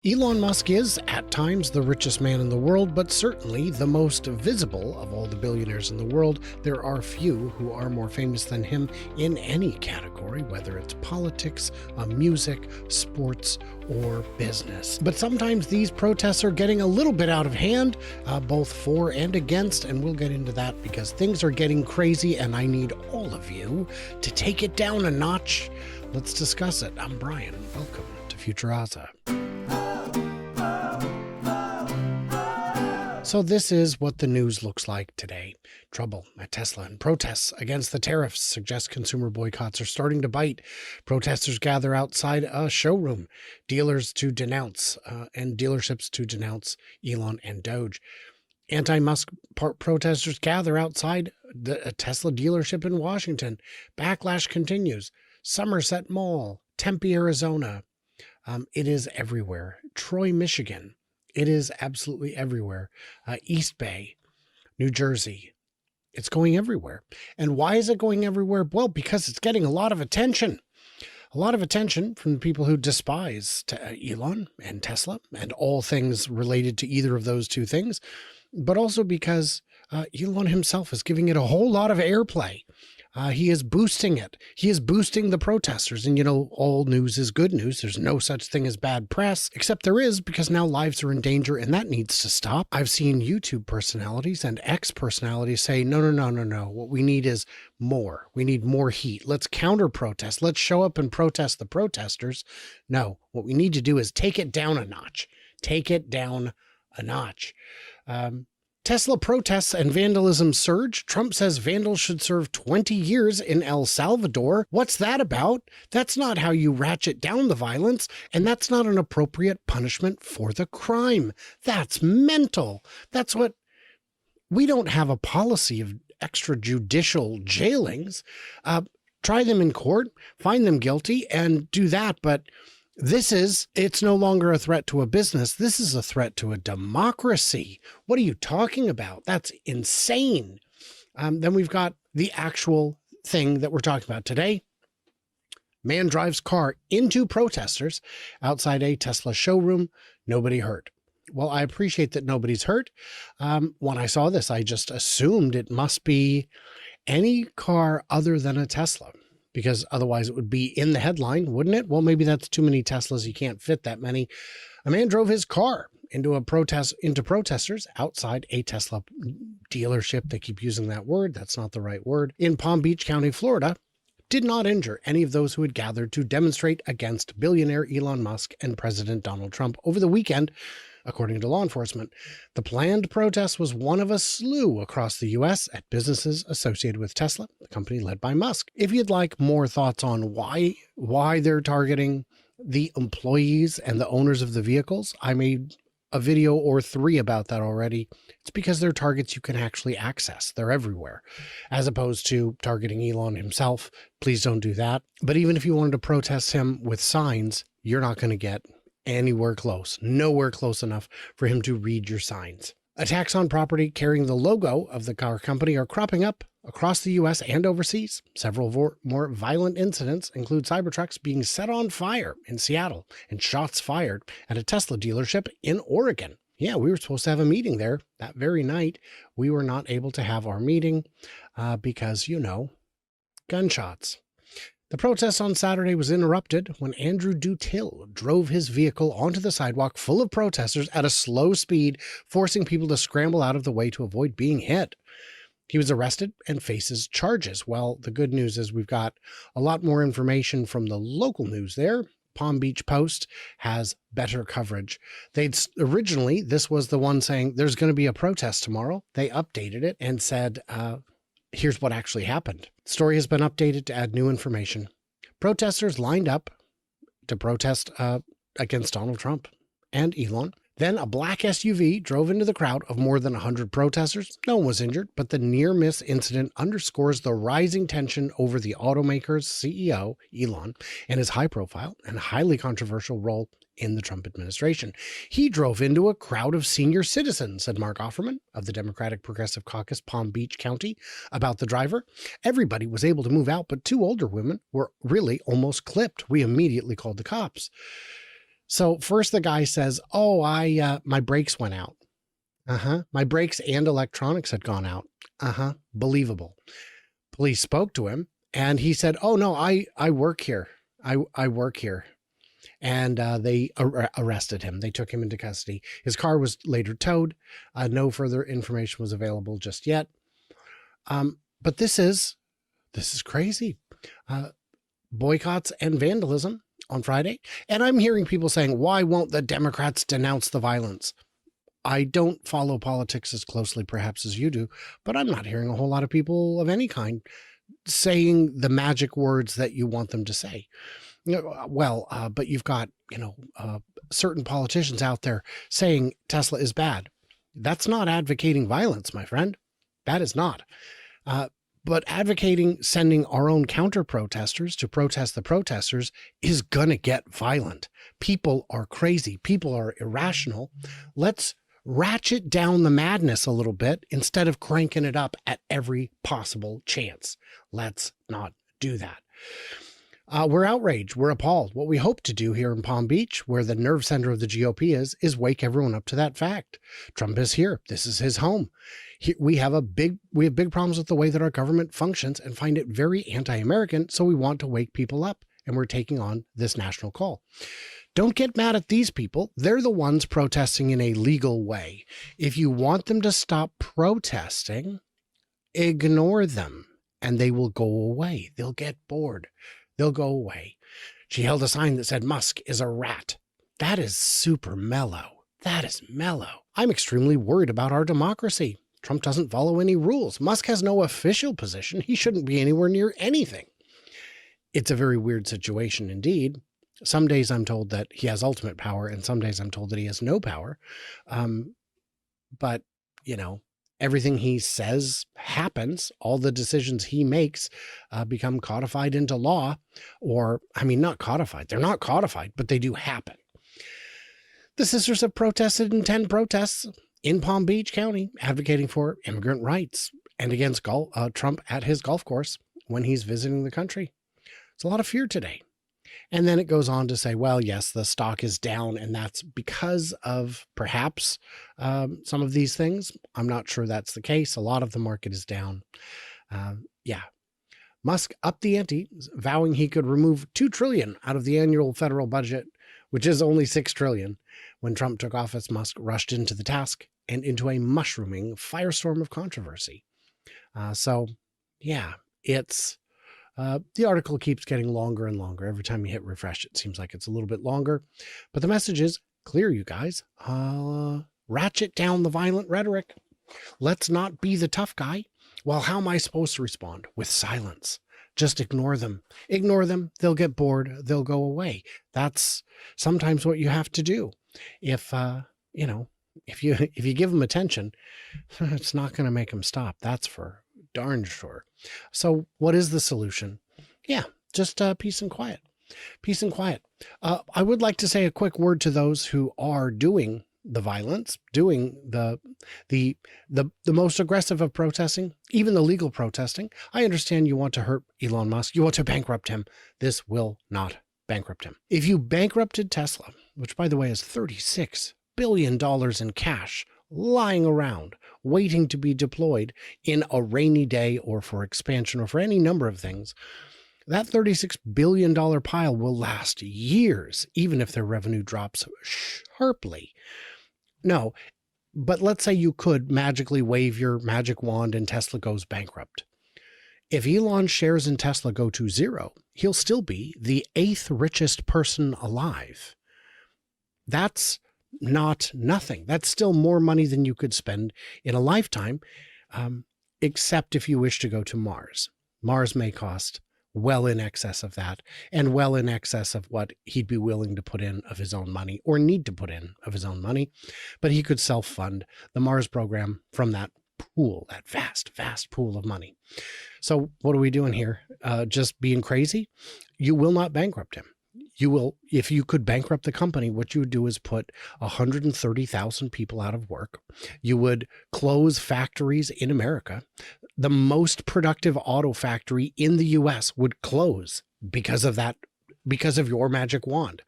Elon Musk is, at times, the richest man in the world, but certainly the most visible of all the billionaires in the world. There are few who are more famous than him in any category, whether it's politics, music, sports, or business. But sometimes these protests are getting a little bit out of hand, both for and against, and we'll get into that because things are getting crazy and I need all of you to take it down a notch. Let's discuss it. I'm Brian. Welcome to Futuraza. So this is what the news looks like today. Trouble at Tesla and protests against the tariffs suggest consumer boycotts are starting to bite. Protesters gather outside a showroom. Dealers to denounce and dealerships to denounce Elon and Doge. Anti-Musk protesters gather outside a Tesla dealership in Washington. Backlash continues. Somerset Mall, Tempe, Arizona. It is everywhere. Troy, Michigan. It is absolutely everywhere. East Bay, New Jersey. It's going everywhere. And why is it going everywhere? Well, because it's getting a lot of attention. A lot of attention from the people who despise Elon and Tesla and all things related to either of those two things. But also because Elon himself is giving it a whole lot of airplay. He is boosting it. He is boosting the protesters. And, you know, all news is good news. There's no such thing as bad press, except there is, because now lives are in danger and that needs to stop. I've seen YouTube personalities and X personalities say, no. What we need is more. We need more heat. Let's counter protest. Let's show up and protest the protesters. No, what we need to do is take it down a notch. Take it down a notch. Tesla protests and vandalism surge. Trump says vandals should serve 20 years in El Salvador. What's that about? That's not how you ratchet down the violence, and that's not an appropriate punishment for the crime. That's mental. That's what... We don't have a policy of extrajudicial jailings. Try them in court, find them guilty, and do that, but... It's no longer a threat to a business. This is a threat to a democracy. What are you talking about? That's insane. Then we've got the actual thing that we're talking about today. Man drives car into protesters outside a Tesla showroom. Nobody hurt. Well, I appreciate that nobody's hurt. When I saw this, I just assumed it must be any car other than a Tesla, because otherwise it would be in the headline, wouldn't it? Well, maybe that's too many Teslas. You can't fit that many. A man drove his car into protesters outside a Tesla dealership. They keep using that word. That's not the right word. In Palm Beach County, Florida, did not injure any of those who had gathered to demonstrate against billionaire Elon Musk and President Donald Trump over the weekend. According to law enforcement, the planned protest was one of a slew across the U.S. at businesses associated with Tesla, the company led by Musk. If you'd like more thoughts on why they're targeting the employees and the owners of the vehicles, I made a video or 3 about that already. It's because they're targets you can actually access. They're everywhere, as opposed to targeting Elon himself. Please don't do that. But even if you wanted to protest him with signs, you're not going to get anywhere close, nowhere close enough for him to read your signs. Attacks on property carrying the logo of the car company are cropping up across the U.S. and overseas. Several more violent incidents include Cybertrucks being set on fire in Seattle and shots fired at a Tesla dealership in Oregon. Yeah, we were supposed to have a meeting there that very night. We were not able to have our meeting because, you know, gunshots. The protest on Saturday was interrupted when Andrew Dutil drove his vehicle onto the sidewalk full of protesters at a slow speed, forcing people to scramble out of the way to avoid being hit. He was arrested and faces charges. Well, the good news is we've got a lot more information from the local news there. Palm Beach Post has better coverage. Originally, this was the one saying there's going to be a protest tomorrow. They updated it and said, here's what actually happened. The story has been updated to add new information. Protesters lined up to protest against Donald Trump and Elon. Then a black SUV drove into the crowd of more than 100 protesters. No one was injured, but the near-miss incident underscores the rising tension over the automaker's CEO, Elon, and his high-profile and highly controversial role in the Trump administration. He drove into a crowd of senior citizens, said Mark Offerman of the Democratic Progressive Caucus, Palm Beach County, about the driver. Everybody was able to move out, but 2 older women were really almost clipped. We immediately called the cops. So first the guy says, "Oh, my brakes went out." My brakes and electronics had gone out. Believable. Police spoke to him and he said, "Oh no, I work here. I work here." And they arrested him. They took him into custody. His car was later towed. No further information was available just yet. But this is crazy. Boycotts and vandalism on Friday. And I'm hearing people saying, why won't the Democrats denounce the violence? I don't follow politics as closely perhaps as you do, but I'm not hearing a whole lot of people of any kind saying the magic words that you want them to say. But you've got, certain politicians out there saying Tesla is bad. That's not advocating violence, my friend. That is not. But advocating sending our own counter protesters to protest the protesters is going to get violent. People are crazy. People are irrational. Let's ratchet down the madness a little bit instead of cranking it up at every possible chance. Let's not do that. We're outraged. We're appalled. What we hope to do here in Palm Beach, where the nerve center of the GOP is wake everyone up to that fact. Trump is here. This is his home. We have big problems with the way that our government functions and find it very anti-American. So we want to wake people up, and we're taking on this national call. Don't get mad at these people. They're the ones protesting in a legal way. If you want them to stop protesting, ignore them and they will go away. They'll get bored. They'll go away. She held a sign that said, "Musk is a rat." That is super mellow. That is mellow. I'm extremely worried about our democracy. Trump doesn't follow any rules. Musk has no official position. He shouldn't be anywhere near anything. It's a very weird situation indeed. Some days I'm told that he has ultimate power, and some days I'm told that he has no power. But, everything he says happens. All the decisions he makes become codified into law, not codified. They're not codified, but they do happen. The sisters have protested in 10 protests in Palm Beach County, advocating for immigrant rights and against Trump at his golf course when he's visiting the country. It's a lot of fear today. And then it goes on to say, well, yes, the stock is down, and that's because of perhaps some of these things. I'm not sure that's the case. A lot of the market is down. Musk upped the ante, vowing he could remove $2 trillion out of the annual federal budget, which is only $6 trillion. When Trump took office, Musk rushed into the task and into a mushrooming firestorm of controversy. It's... the article keeps getting longer and longer. Every time you hit refresh, it seems like it's a little bit longer. But the message is clear, you guys. Ratchet down the violent rhetoric. Let's not be the tough guy. Well, how am I supposed to respond? With silence. Just ignore them. Ignore them. They'll get bored. They'll go away. That's sometimes what you have to do. If you give them attention, it's not going to make them stop. That's for darn sure. So what is the solution? Just peace and quiet. Peace and quiet. I would like to say a quick word to those who are doing the violence, doing the most aggressive of protesting, even the legal protesting. I understand you want to hurt Elon Musk. You want to bankrupt him. This will not bankrupt him. If you bankrupted Tesla, which by the way is $36 billion in cash lying around, waiting to be deployed in a rainy day or for expansion or for any number of things, that $36 billion pile will last years, even if their revenue drops sharply. No, but let's say you could magically wave your magic wand and Tesla goes bankrupt. If Elon's shares in Tesla go to zero, he'll still be the 8th richest person alive. That's not nothing. That's still more money than you could spend in a lifetime, except if you wish to go to Mars. Mars may cost well in excess of that, and well in excess of what he'd be willing to put in of his own money or need to put in of his own money. But he could self-fund the Mars program from that pool, that vast, vast pool of money. So what are we doing here? Just being crazy? You will not bankrupt him. You will, if you could bankrupt the company, what you would do is put 130,000 people out of work. You would close factories in America. The most productive auto factory in the US would close because of that, because of your magic wand.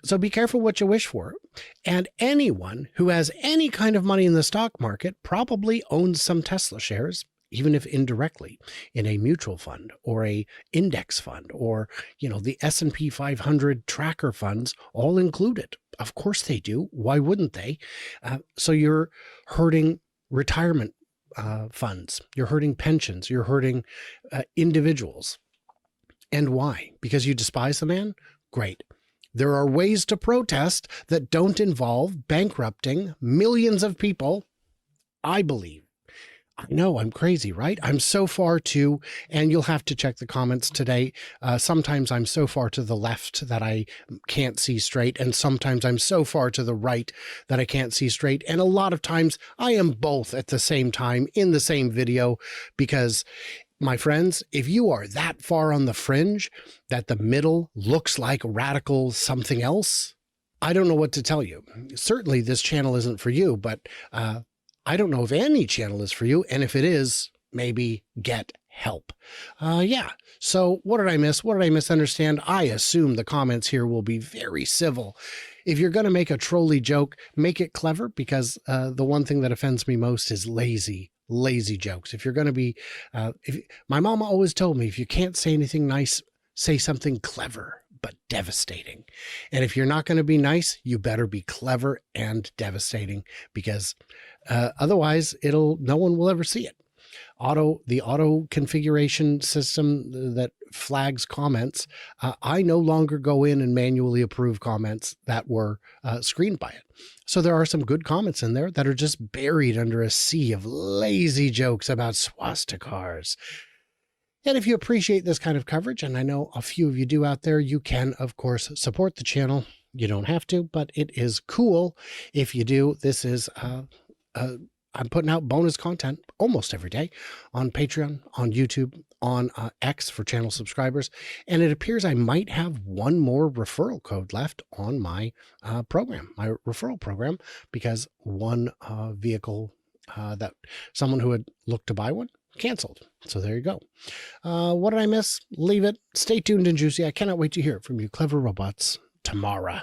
So be careful what you wish for. And anyone who has any kind of money in the stock market probably owns some Tesla shares, even if indirectly, in a mutual fund or a index fund or, the S&P 500 tracker funds, all included. Of course they do. Why wouldn't they? So you're hurting retirement funds. You're hurting pensions. You're hurting individuals. And why? Because you despise the man? Great. There are ways to protest that don't involve bankrupting millions of people, I believe. I know I'm crazy, right? I'm so far to, and you'll have to check the comments today. Sometimes I'm so far to the left that I can't see straight. And sometimes I'm so far to the right that I can't see straight. And a lot of times I am both at the same time in the same video because, my friends, if you are that far on the fringe that the middle looks like radical something else, I don't know what to tell you. Certainly this channel isn't for you, but I don't know if any channel is for you. And if it is, maybe get help. So what did I miss? What did I misunderstand? I assume the comments here will be very civil. If you're going to make a trolly joke, make it clever, because the one thing that offends me most is lazy jokes. If you're going to be, my mama always told me, if you can't say anything nice, say something clever but devastating. And if you're not going to be nice, you better be clever and devastating, because otherwise no one will ever see it. The auto configuration system that flags comments, I no longer go in and manually approve comments that were screened by it. So there are some good comments in there that are just buried under a sea of lazy jokes about swastikars. And if you appreciate this kind of coverage, and I know a few of you do out there, you can, of course, support the channel. You don't have to, but it is cool if you do. This is I'm putting out bonus content almost every day on Patreon, on YouTube, on X for channel subscribers. And it appears I might have one more referral code left on my program, my referral program, because one vehicle that someone who had looked to buy one canceled. So there you go. What did I miss? Leave it. Stay tuned and juicy. I cannot wait to hear from you clever robots tomorrow.